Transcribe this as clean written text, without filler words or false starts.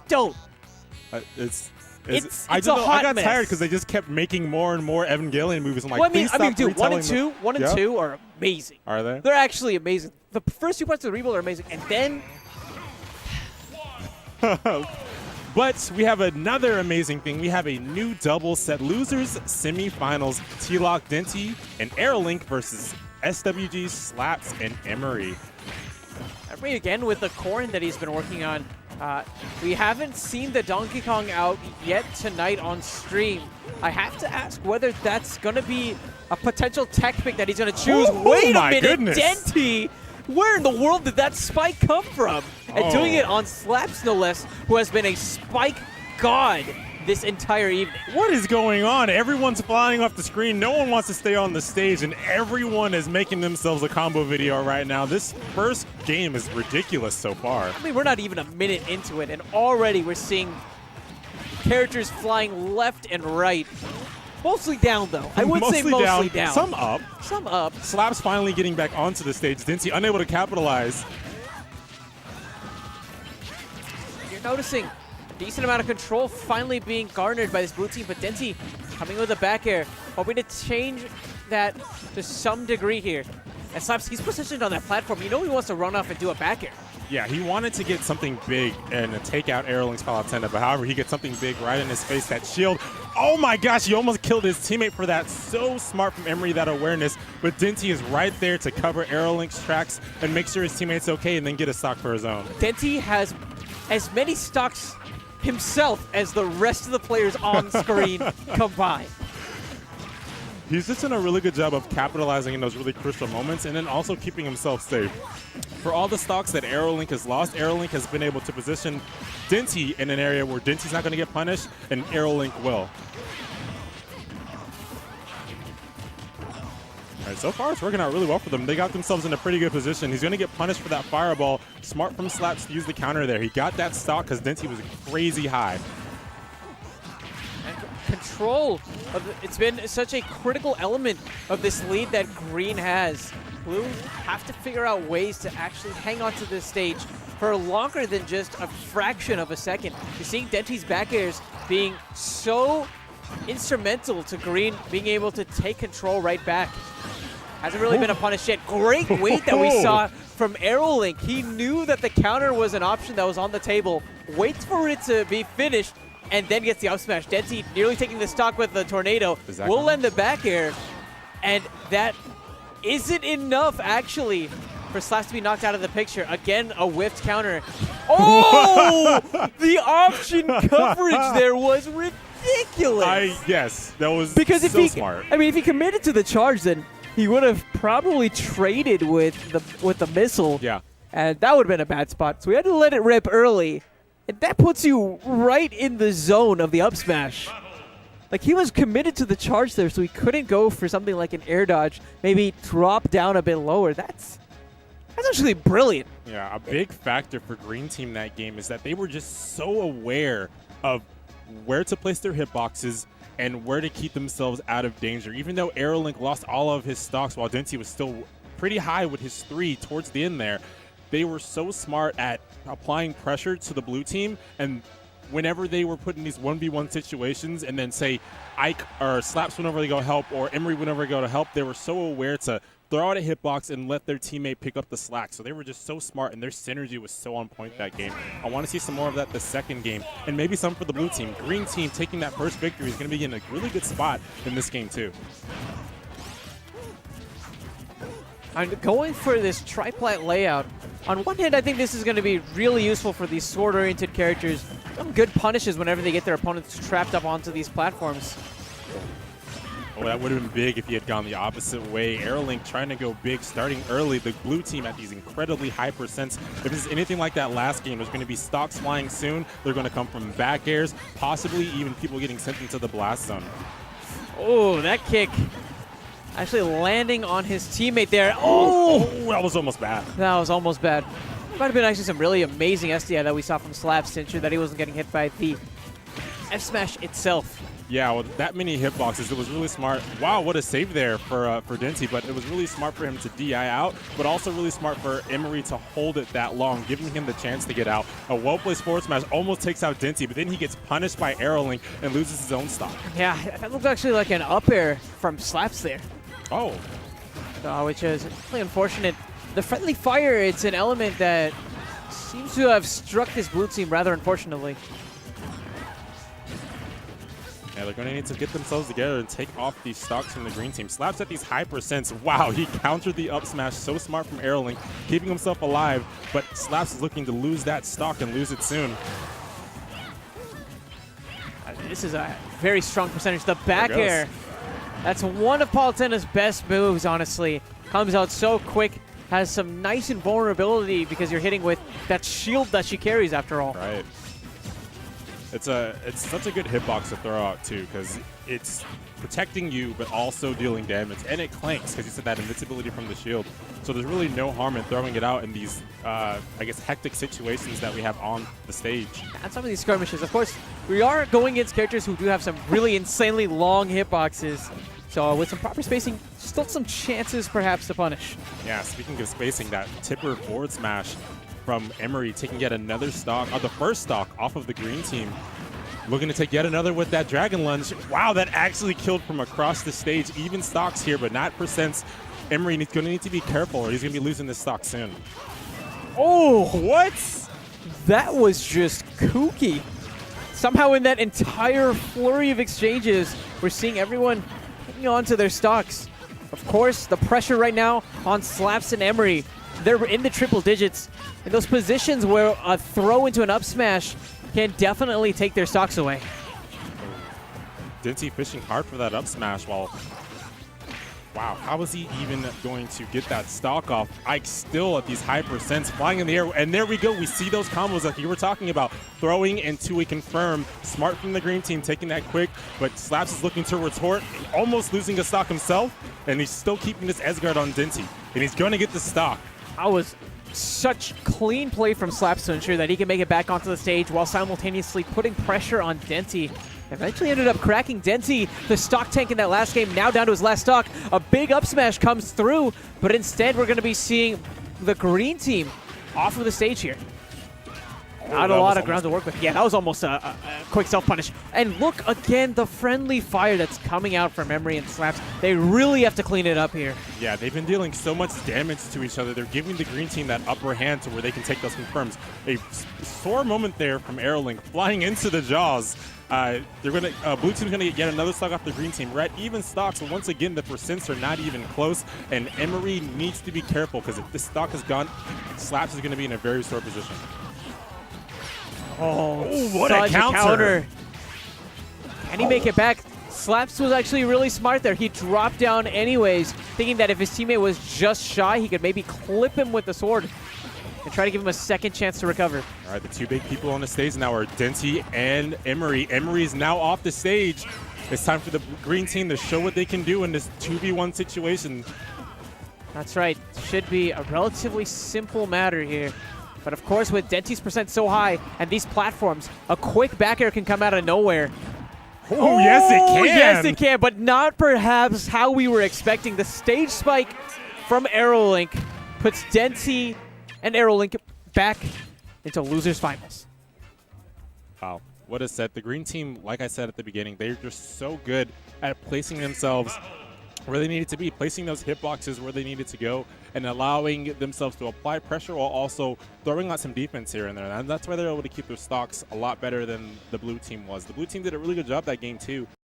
Don't. I got tired because they just kept making more and more Evangelion movies. I'm like, well, please stop dude, one and Yeah. two are amazing. Are they? They're actually amazing. The first 2 parts of the rebuild are amazing, and then. But we have another amazing thing. We have a new double set losers semifinals. T-Lock Denti and AeroLink versus SWG Slaps and Emery. Emery again with the corn that he's been working on. We haven't seen the Donkey Kong out yet tonight on stream. I have to ask whether that's going to be a potential tech pick that he's going to choose. Oh, wait a my minute, goodness. Denti! Where in the world did that spike come from? And doing it on Slaps, no less, who has been a spike god this entire evening. What is going on? Everyone's flying off the screen. No one wants to stay on the stage, and everyone is making themselves a combo video right now. This first game is ridiculous so far. I mean, we're not even a minute into it, and already we're seeing characters flying left and right. Mostly down, though. I would say mostly down. Some up. Some up. Slaps finally getting back onto the stage. Denti unable to capitalize. You're noticing a decent amount of control finally being garnered by this blue team, but Denti coming with a back air, hoping to change that to some degree here. And Slaps, he's positioned on that platform. You know he wants to run off and do a back air. Yeah, he wanted to get something big and take out AeroLink's Palutena, but however, he gets something big right in his face, that shield. Oh my gosh, he almost killed his teammate for that. So smart from Emery, that awareness, but Denti is right there to cover AeroLink's tracks and make sure his teammate's okay and then get a stock for his own. Denti has as many stocks himself as the rest of the players on screen combined. He's just done a really good job of capitalizing in those really crucial moments and then also keeping himself safe. For all the stocks that AeroLink has lost, AeroLink has been able to position Denti in an area where Denti's not going to get punished and AeroLink will. All right, so far it's working out really well for them. They got themselves in a pretty good position. He's going to get punished for that fireball. Smart from Slaps to use the counter there. He got that stock because Denti was crazy high. Control it's been such a critical element of this lead that Green has. Blue have to figure out ways to actually hang on to this stage for longer than just a fraction of a second. You're seeing Denti's back airs being so instrumental to Green being able to take control right back. Hasn't really been a punish yet. Great wait that we saw from AeroLink. He knew that the counter was an option that was on the table. Waits for it to be finished and then gets the up smash. Denti nearly taking the stock with the tornado. Will land the back air, and that isn't enough, actually, for Slaps to be knocked out of the picture. Again, a whiffed counter. Oh! The option coverage there was ridiculous. Yes, that was because so smart. I mean, if he committed to the charge, then he would have probably traded with the missile. Yeah. And that would have been a bad spot. So we had to let it rip early. And that puts you right in the zone of the up smash. Like, he was committed to the charge there, so he couldn't go for something like an air dodge, maybe drop down a bit lower. That's actually brilliant. Yeah, a big factor for Green Team that game is that they were just so aware of where to place their hitboxes and where to keep themselves out of danger. Even though AeroLink lost all of his stocks while Denti was still pretty high with his 3 towards the end there, they were so smart at applying pressure to the blue team, and whenever they were put in these 1v1 situations and then say Ike or Slaps whenever they go help or Emery whenever they go to help, they were so aware to throw out a hitbox and let their teammate pick up the slack. So they were just so smart, and their synergy was so on point that game. I want to see some more of that the second game, and maybe some for the blue team. Green team taking that first victory is going to be in a really good spot in this game too. I'm going for this triplat layout. On one hand, I think this is going to be really useful for these sword-oriented characters. Some good punishes whenever they get their opponents trapped up onto these platforms. Oh, that would have been big if he had gone the opposite way. AeroLink trying to go big, starting early. The blue team at these incredibly high percents. If this is anything like that last game, there's going to be stocks flying soon. They're going to come from back airs, possibly even people getting sent into the blast zone. Oh, that kick actually landing on his teammate there. Oh, that was almost bad. That was almost bad. Might have been actually some really amazing SDI that we saw from Slaps to ensure that he wasn't getting hit by the F smash itself. Yeah, with that many hitboxes, it was really smart. Wow, what a save there for Denti, but it was really smart for him to DI out, but also really smart for Emery to hold it that long, giving him the chance to get out. A well-placed forward smash almost takes out Denti, but then he gets punished by AeroLink and loses his own stock. Yeah, that looked actually like an up air from Slaps there. Oh. Which is really unfortunate. The friendly fire, it's an element that seems to have struck this blue team rather unfortunately. Yeah, they're going to need to get themselves together and take off these stocks from the green team. Slaps at these high percents. Wow, he countered the up smash. So smart from AeroLink, keeping himself alive. But Slaps is looking to lose that stock and lose it soon. This is a very strong percentage. The back air, that's one of Palutena's best moves, honestly. Comes out so quick, has some nice invulnerability because you're hitting with that shield that she carries after all. Right. It's such a good hitbox to throw out too, because it's protecting you but also dealing damage, and it clanks because you said that invincibility from the shield. So there's really no harm in throwing it out in these, I guess, hectic situations that we have on the stage. And some of these skirmishes, of course, we are going against characters who do have some really insanely long hitboxes. So with some proper spacing, still some chances perhaps to punish. Yeah, speaking of spacing, that tipper forward smash from Emery taking yet another stock, the first stock off of the green team. Looking to take yet another with that Dragon Lunge. Wow, that actually killed from across the stage. Even stocks here, but not percents. Emery is going to need to be careful or he's going to be losing this stock soon. Oh, what? That was just kooky. Somehow in that entire flurry of exchanges, we're seeing everyone hanging on to their stocks. Of course, the pressure right now on Slaps and Emery. They're in the triple digits. In those positions where a throw into an up smash can definitely take their stocks away. Denti fishing hard for that up smash while... Wow, how is he even going to get that stock off? Ike still at these high percents, flying in the air. And there we go. We see those combos that you were talking about. Throwing into a confirm. Smart from the green team, taking that quick. But Slaps is looking to retort, almost losing a stock himself. And he's still keeping this Edgeguard on Denti. And he's going to get the stock. That was such clean play from Slaps to ensure that he can make it back onto the stage while simultaneously putting pressure on Denti. Eventually ended up cracking Denti, the stock tank in that last game, now down to his last stock. A big up smash comes through, but instead we're going to be seeing the green team off of the stage here. Not a lot of ground to work with. Yeah, that was almost a quick self-punish. And look, again, the friendly fire that's coming out from Emery and Slaps. They really have to clean it up here. Yeah, they've been dealing so much damage to each other. They're giving the green team that upper hand to where they can take those confirms. A sore moment there from AeroLink, flying into the jaws. Blue team's gonna get yet another stock off the green team. We're at even stocks, but once again, the percents are not even close. And Emery needs to be careful because if this stock is gone, Slaps is gonna be in a very sore position. Oh, what a counter. Can he make it back? Slaps was actually really smart there. He dropped down anyways, thinking that if his teammate was just shy, he could maybe clip him with the sword and try to give him a second chance to recover. All right, the two big people on the stage now are Denti and Emery. Emery is now off the stage. It's time for the green team to show what they can do in this 2v1 situation. That's right. Should be a relatively simple matter here. But of course, with Denti's percent so high and these platforms, a quick back air can come out of nowhere. Oh, yes, it can. Yes, it can, but not perhaps how we were expecting. The stage spike from AeroLink puts Denti and AeroLink back into losers finals. Wow, what a set. The green team, like I said at the beginning, they're just so good at placing themselves where they needed to be, placing those hitboxes where they needed to go, and allowing themselves to apply pressure while also throwing out some defense here and there. And that's why they're able to keep their stocks a lot better than the blue team was. The blue team did a really good job that game too.